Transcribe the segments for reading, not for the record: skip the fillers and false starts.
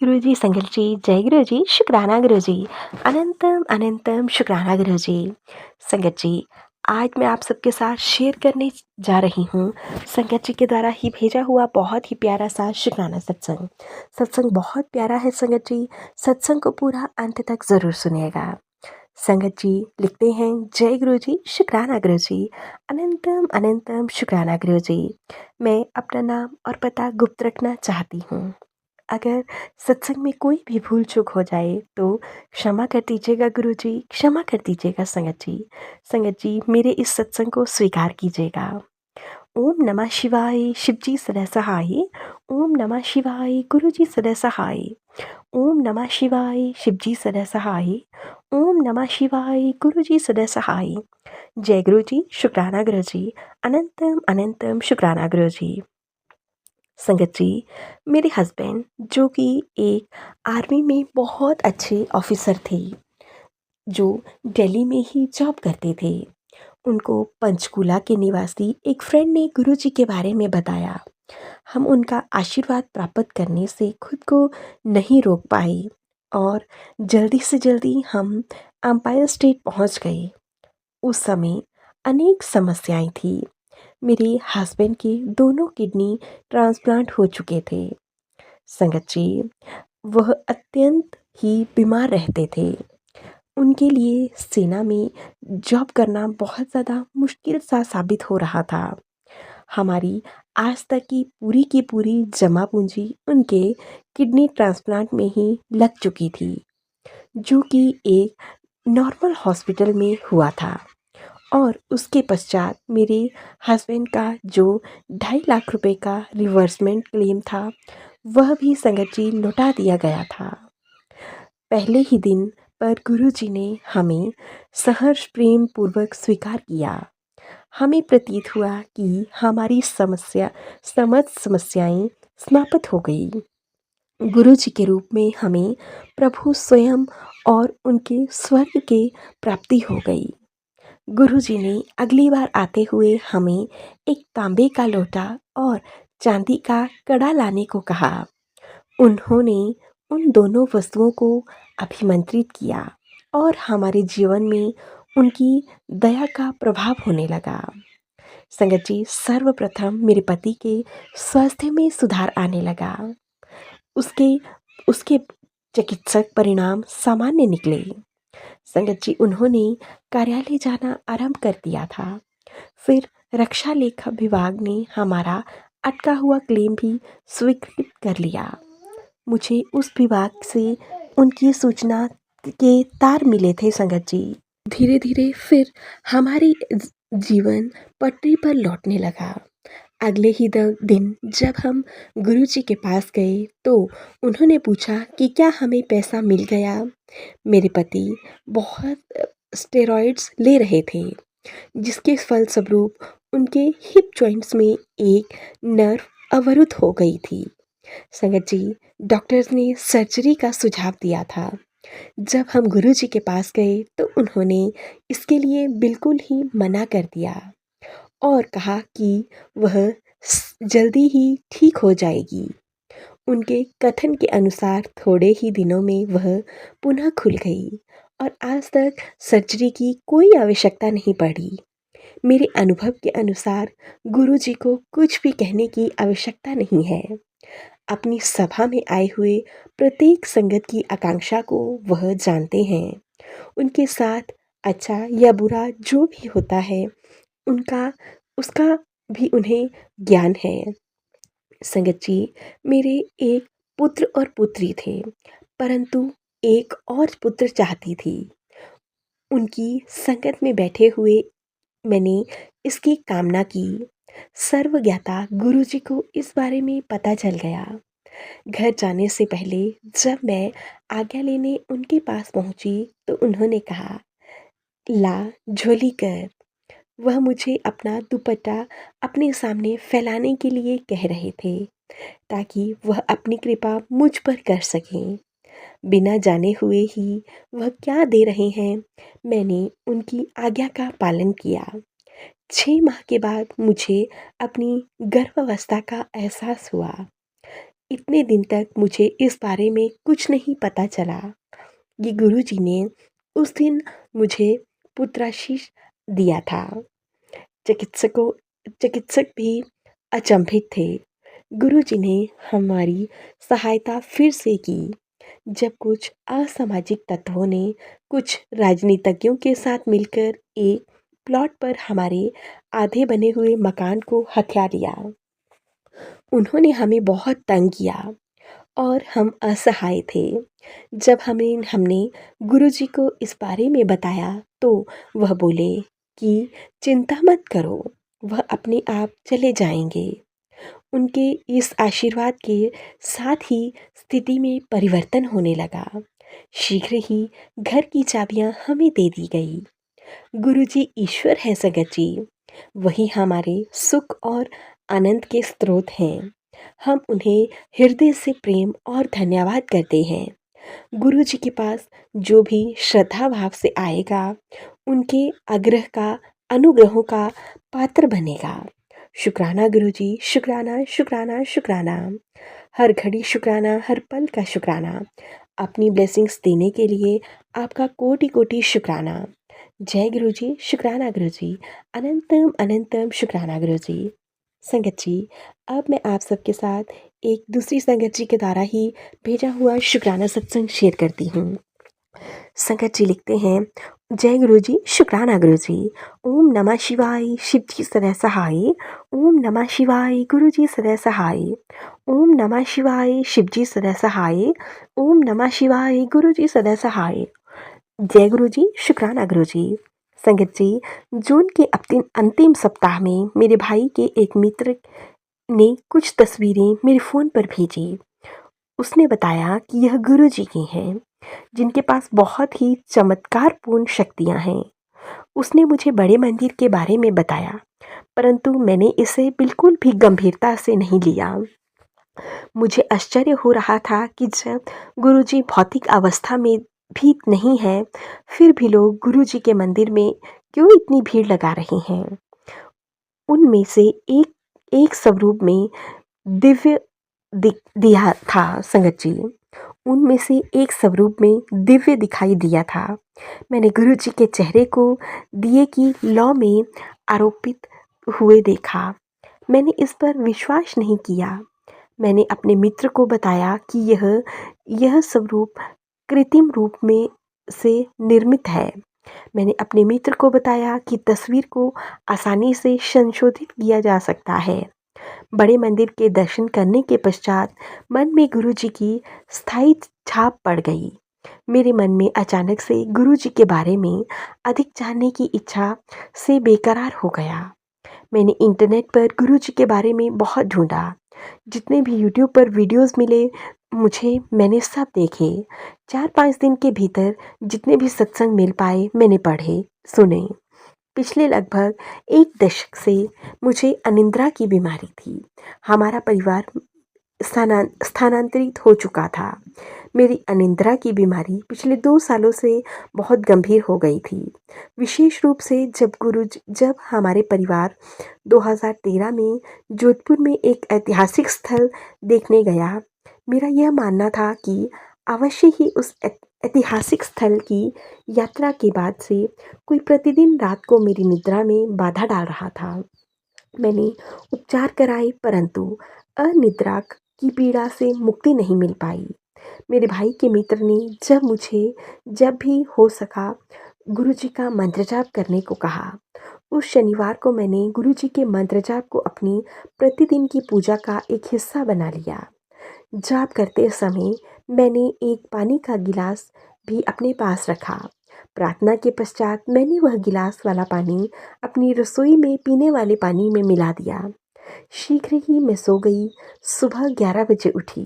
गुरुजी संगत जी, जय गुरुजी, शुक्राना गुरुजी, अनंतम अनंतम शुक्राना गुरुजी। संगत जी, आज मैं आप सबके साथ शेयर करने जा रही हूँ संगत जी के द्वारा ही भेजा हुआ बहुत ही प्यारा सा शुक्राना सत्संग। सत्संग बहुत प्यारा है संगत जी, सत्संग को पूरा अंत तक ज़रूर सुनिएगा। संगत जी लिखते हैं, जय गुरुजी, शुक्राना गुरुजी, अनंतम अनंतम शुक्राना गुरुजी। मैं अपना नाम और पता गुप्त रखना चाहती हूँ। अगर सत्संग में कोई भी भूल चूक हो जाए तो क्षमा कर दीजिएगा गुरुजी, क्षमा कर दीजिएगा संगत जी। संगत जी, मेरे इस सत्संग को स्वीकार कीजिएगा। ओम नमः शिवाय, शिवजी सदा सहाय। ओम नमः शिवाय, गुरुजी सदा सहाय। ओम नमः शिवाय, शिवजी सदा सहाय। ओम नमः शिवाय, गुरुजी सदा सहाय। जय गुरुजी, शुक्राना गुरुजी, अनंतम अनंतम शुक्राना गुरुजी। संगत जी, मेरे हस्बैंड जो कि एक आर्मी में बहुत अच्छे ऑफिसर थे, जो दिल्ली में ही जॉब करते थे, उनको पंचकूला के निवासी एक फ्रेंड ने गुरुजी के बारे में बताया। हम उनका आशीर्वाद प्राप्त करने से खुद को नहीं रोक पाए और जल्दी से जल्दी हम एम्पायर स्टेट पहुंच गए। उस समय अनेक समस्याएं थी। मेरे हस्बैंड के दोनों किडनी ट्रांसप्लांट हो चुके थे। संगत जी, वह अत्यंत ही बीमार रहते थे। उनके लिए सेना में जॉब करना बहुत ज़्यादा मुश्किल सा साबित हो रहा था। हमारी आज तक की पूरी जमा पूंजी उनके किडनी ट्रांसप्लांट में ही लग चुकी थी, जो कि एक नॉर्मल हॉस्पिटल में हुआ था। और उसके पश्चात मेरे हस्बैंड का जो 2.5 लाख रुपए का रिवर्समेंट क्लेम था, वह भी संगत जी लौटा दिया गया था। पहले ही दिन पर गुरुजी ने हमें सहर्ष प्रेम पूर्वक स्वीकार किया। हमें प्रतीत हुआ कि हमारी समस्याएं समाप्त हो गई। गुरुजी के रूप में हमें प्रभु स्वयं और उनके स्वर्ग के प्राप्ति हो गई। गुरुजी ने अगली बार आते हुए हमें एक तांबे का लोटा और चांदी का कड़ा लाने को कहा। उन्होंने उन दोनों वस्तुओं को अभिमंत्रित किया और हमारे जीवन में उनकी दया का प्रभाव होने लगा। संगत जी, सर्वप्रथम मेरे पति के स्वास्थ्य में सुधार आने लगा। उसके उसके चिकित्सक परिणाम सामान्य निकले। संगत जी, उन्होंने कार्यालय जाना आरंभ कर दिया था। फिर रक्षा लेखा विभाग ने हमारा अटका हुआ क्लेम भी स्वीकृत कर लिया। मुझे उस विभाग से उनकी सूचना के तार मिले थे संगत जी। धीरे धीरे फिर हमारी जीवन पटरी पर लौटने लगा। अगले ही दिन जब हम गुरुजी के पास गए तो उन्होंने पूछा कि क्या हमें पैसा मिल गया। मेरे पति बहुत स्टेरॉइड्स ले रहे थे, जिसके फलस्वरूप उनके हिप जॉइंट्स में एक नर्व अवरुद्ध हो गई थी। संगत जी, डॉक्टर्स ने सर्जरी का सुझाव दिया था। जब हम गुरुजी के पास गए तो उन्होंने इसके लिए बिल्कुल ही मना कर दिया और कहा कि वह जल्दी ही ठीक हो जाएगी। उनके कथन के अनुसार थोड़े ही दिनों में वह पुनः खुल गई और आज तक सर्जरी की कोई आवश्यकता नहीं पड़ी। मेरे अनुभव के अनुसार गुरुजी को कुछ भी कहने की आवश्यकता नहीं है। अपनी सभा में आए हुए प्रत्येक संगत की आकांक्षा को वह जानते हैं। उनके साथ अच्छा या बुरा जो भी होता है, उनका उसका भी उन्हें ज्ञान है। संगत जी, मेरे एक पुत्र और पुत्री थे, परंतु एक और पुत्र चाहती थी। उनकी संगत में बैठे हुए मैंने इसकी कामना की। सर्वज्ञाता गुरुजी को इस बारे में पता चल गया। घर जाने से पहले जब मैं आज्ञा लेने उनके पास पहुंची तो उन्होंने कहा, ला झोली कर। वह मुझे अपना दुपट्टा अपने सामने फैलाने के लिए कह रहे थे ताकि वह अपनी कृपा मुझ पर कर सकें। बिना जाने हुए ही वह क्या दे रहे हैं, मैंने उनकी आज्ञा का पालन किया। 6 माह के बाद मुझे अपनी गर्भावस्था का एहसास हुआ। इतने दिन तक मुझे इस बारे में कुछ नहीं पता चला कि गुरुजी ने उस दिन मुझे पुत्राशीष दिया था। चिकित्सकों चिकित्सक भी अचंभित थे। गुरुजी ने हमारी सहायता फिर से की जब कुछ असामाजिक तत्वों ने कुछ राजनीतिज्ञों के साथ मिलकर एक प्लॉट पर हमारे आधे बने हुए मकान को हथिया लिया। उन्होंने हमें बहुत तंग किया और हम असहाय थे। जब हमने गुरुजी को इस बारे में बताया तो वह बोले कि चिंता मत करो, वह अपने आप चले जाएंगे। उनके इस आशीर्वाद के साथ ही स्थिति में परिवर्तन होने लगा। शीघ्र ही घर की चाबियां हमें दे दी गई। गुरुजी ईश्वर है संगत जी, वही हमारे सुख और आनंद के स्रोत हैं। हम उन्हें हृदय से प्रेम और धन्यवाद करते हैं। गुरु जी के पास जो भी श्रद्धा भाव से आएगा उनके आग्रह का अनुग्रहों का पात्र बनेगा। शुक्राना गुरु जी, शुक्राना शुक्राना शुक्राना। हर घड़ी शुक्राना, हर पल का शुक्राना। अपनी ब्लेसिंग्स देने के लिए आपका कोटि कोटि शुक्राना। जय गुरु जी, शुक्राना गुरु जी, अनंतम अनंतम शुक्राना गुरु जी। संगत जी, अब मैं आप सबके साथ एक दूसरी संगत जी के द्वारा ही भेजा हुआ शुक्राना सत्संग शेयर करती हूँ। संगत जी लिखते हैं, जय गुरु जी, शुक्राना गुरु जी। ओम नमः शिवाय, शिव जी सदा सहाय। ओम नमः शिवाय, गुरु जी सदा सहाय। ओम नमः शिवाय, शिव जी सदा सहाय। ओम नमः शिवाय, गुरु जी सदा सहाय। जय गुरु जी, शुक्राना गुरु जी। संगत जी, जून के अंतिम सप्ताह में मेरे भाई के एक मित्र ने कुछ तस्वीरें मेरे फ़ोन पर भेजी। उसने बताया कि यह गुरु जी की हैं, जिनके पास बहुत ही चमत्कारपूर्ण शक्तियाँ हैं। उसने मुझे बड़े मंदिर के बारे में बताया, परंतु मैंने इसे बिल्कुल भी गंभीरता से नहीं लिया। मुझे आश्चर्य हो रहा था कि जब गुरुजी भौतिक अवस्था में भी नहीं है, फिर भी लोग गुरुजी के मंदिर में क्यों इतनी भीड़ लगा रहे हैं। उनमें से एक स्वरूप में दिव्य दिया था संगत जी। उनमें से एक स्वरूप में दिव्य दिखाई दिया था। मैंने गुरुजी के चेहरे को दिए की लौ में आरोपित हुए देखा। मैंने इस पर विश्वास नहीं किया। मैंने अपने मित्र को बताया कि यह स्वरूप कृत्रिम रूप में से निर्मित है। मैंने अपने मित्र को बताया कि तस्वीर को आसानी से संशोधित किया जा सकता है। बड़े मंदिर के दर्शन करने के पश्चात मन में गुरुजी की स्थायी छाप पड़ गई। मेरे मन में अचानक से गुरुजी के बारे में अधिक जानने की इच्छा से बेकरार हो गया। मैंने इंटरनेट पर गुरुजी के बारे में बहुत ढूंढा। जितने भी यूट्यूब पर वीडियोस मिले मुझे, मैंने सब देखे। 4-5 दिन के भीतर जितने भी सत्संग मिल पाए मैंने पढ़े, सुने। पिछले लगभग 1 दशक से मुझे अनिद्रा की बीमारी थी। हमारा परिवार स्थानांतरित हो चुका था। मेरी अनिद्रा की बीमारी पिछले 2 सालों से बहुत गंभीर हो गई थी। विशेष रूप से जब हमारे परिवार 2013 में जोधपुर में एक ऐतिहासिक स्थल देखने गया। मेरा यह मानना था कि अवश्य ही उस ऐतिहासिक स्थल की यात्रा के बाद से कोई प्रतिदिन रात को मेरी निद्रा में बाधा डाल रहा था। मैंने उपचार कराए, परंतु अनिद्रा की पीड़ा से मुक्ति नहीं मिल पाई। मेरे भाई के मित्र ने जब भी हो सका गुरुजी का मंत्र जाप करने को कहा। उस शनिवार को मैंने गुरुजी के मंत्र जाप को अपनी प्रतिदिन की पूजा का एक हिस्सा बना लिया। जाप करते समय मैंने एक पानी का गिलास भी अपने पास रखा। प्रार्थना के पश्चात मैंने वह गिलास वाला पानी अपनी रसोई में पीने वाले पानी में मिला दिया। शीघ्र ही मैं सो गई। सुबह 11 बजे उठी।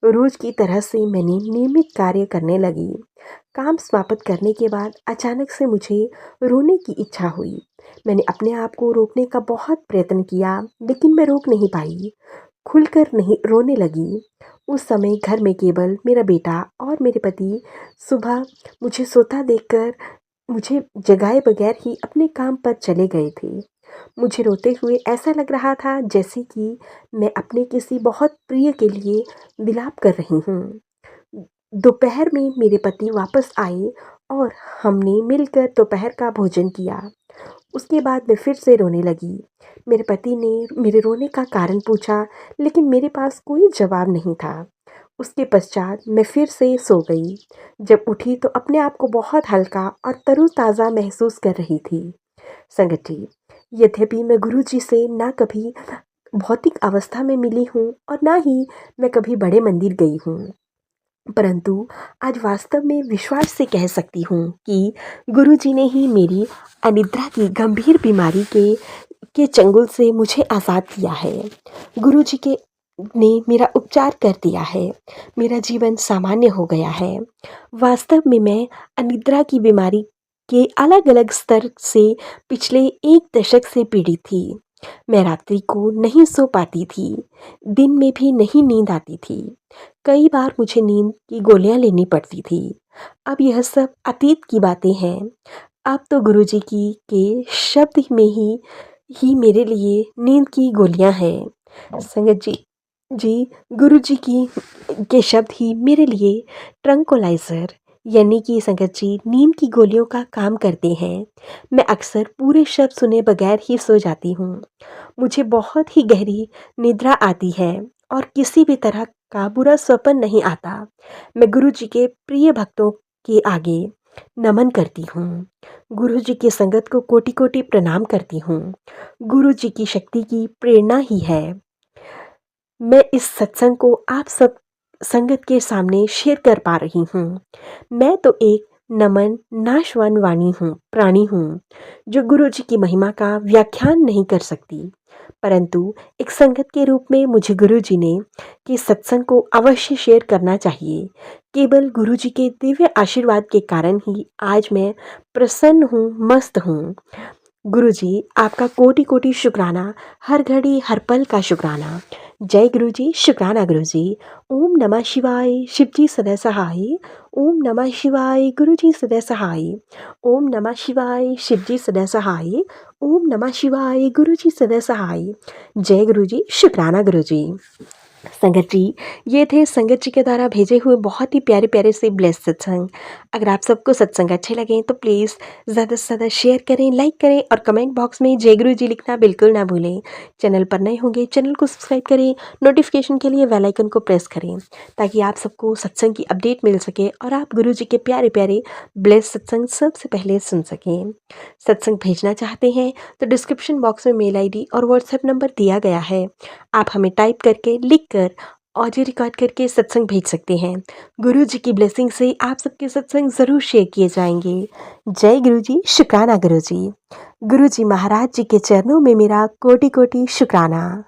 रोज की तरह से मैंने नियमित कार्य करने लगी। काम समाप्त करने के बाद अचानक से मुझे रोने की इच्छा हुई। मैंने अपने आप को रोकने का बहुत प्रयत्न किया, लेकिन मैं रोक नहीं पाई। खुलकर नहीं रोने लगी। उस समय घर में केवल मेरा बेटा और मेरे पति सुबह मुझे सोता देखकर मुझे जगाए बगैर ही अपने काम पर चले गए थे। मुझे रोते हुए ऐसा लग रहा था जैसे कि मैं अपने किसी बहुत प्रिय के लिए विलाप कर रही हूँ। दोपहर में मेरे पति वापस आए और हमने मिलकर दोपहर का भोजन किया। उसके बाद मैं फिर से रोने लगी। मेरे पति ने मेरे रोने का कारण पूछा, लेकिन मेरे पास कोई जवाब नहीं था। उसके पश्चात मैं फिर से सो गई। जब उठी तो अपने आप को बहुत हल्का और तरोताज़ा महसूस कर रही थी। संगत जी, यद्यपि मैं गुरुजी से ना कभी भौतिक अवस्था में मिली हूँ और ना ही मैं कभी बड़े मंदिर गई हूँ, परंतु आज वास्तव में विश्वास से कह सकती हूँ कि गुरुजी ने ही मेरी अनिद्रा की गंभीर बीमारी के चंगुल से मुझे आज़ाद किया है। गुरुजी के ने मेरा उपचार कर दिया है। मेरा जीवन सामान्य हो गया है। वास्तव में मैं अनिद्रा की बीमारी के अलग-अलग स्तर से पिछले 1 दशक से पीड़ित थी। मैं रात्रि को नहीं सो पाती थी। दिन में भी नहीं नींद आती थी। कई बार मुझे नींद की गोलियां लेनी पड़ती थी। अब यह सब अतीत की बातें हैं। अब तो गुरुजी की के शब्द में ही मेरे लिए नींद की गोलियां हैं। संगत जी, गुरुजी की के शब्द ही मेरे लिए ट्रंक्विलाइज़र यानी कि संगत जी नींद की गोलियों का काम करते हैं। मैं अक्सर पूरे शब्द सुने बगैर ही सो जाती हूँ। मुझे बहुत ही गहरी निद्रा आती है और किसी भी तरह का बुरा स्वप्न नहीं आता। मैं गुरुजी के प्रिय भक्तों के आगे नमन करती हूँ। गुरुजी की संगत को कोटि-कोटि प्रणाम करती हूँ। गुरुजी की शक्ति की प्रेरणा ही है। मैं इस सत्संग को आप सब संगत के सामने शेयर कर पा रही हूँ। मैं तो एक नमन नाशवान वाणी हूँ, प्राणी हूँ, जो गुरुजी की महिमा का व्याख्यान नहीं कर सकती। परंतु एक संगत के रूप में मुझे गुरुजी ने कि सत्संग को अवश्य शेयर करना चाहिए। केवल गुरुजी के दिव्य आशीर्वाद के कारण ही आज मैं प्रसन्न हूँ, मस्त हूँ। गुरुजी आपका कोटि-कोटि शुक्राना, हर घड़ी हर पल का शुक्राना। जय गुरुजी, शुक्राना गुरुजी। ओम नमः शिवाय, शिवजी सदा सहाय। ओम नमः शिवाय, गुरुजी सदा सहाय। ओम नमः शिवाय, शिवजी सदा सहाय। ओम नमः शिवाय, गुरुजी सदा सहाय। जय गुरुजी, शुक्राना गुरुजी। संगत जी, ये थे संगत जी के द्वारा भेजे हुए बहुत ही प्यारे-प्यारे से ब्लेस्ड सत्संग। अगर आप सबको सत्संग अच्छे लगें तो प्लीज़ ज़्यादा से ज़्यादा शेयर करें, लाइक करें और कमेंट बॉक्स में जय गुरु जी लिखना बिल्कुल ना भूलें। चैनल पर नए होंगे, चैनल को सब्सक्राइब करें, नोटिफिकेशन के लिए बेल आइकन को प्रेस करें, ताकि आप सबको सत्संग की अपडेट मिल सके और आप गुरु जी के प्यारे-प्यारे ब्लेस्ड सत्संग सबसे पहले सुन सकें। सत्संग भेजना चाहते हैं तो डिस्क्रिप्शन बॉक्स में मेल आईडी और व्हाट्सएप नंबर दिया गया है। आप हमें टाइप करके, लिख कर ऑडियो रिकॉर्ड करके सत्संग भेज सकते हैं। गुरु जी की ब्लेसिंग से आप सबके सत्संग ज़रूर शेयर किए जाएंगे। जय गुरु जी, शुक्राना गुरु जी। गुरु जी महाराज जी के चरणों में मेरा कोटि-कोटि शुक्राना।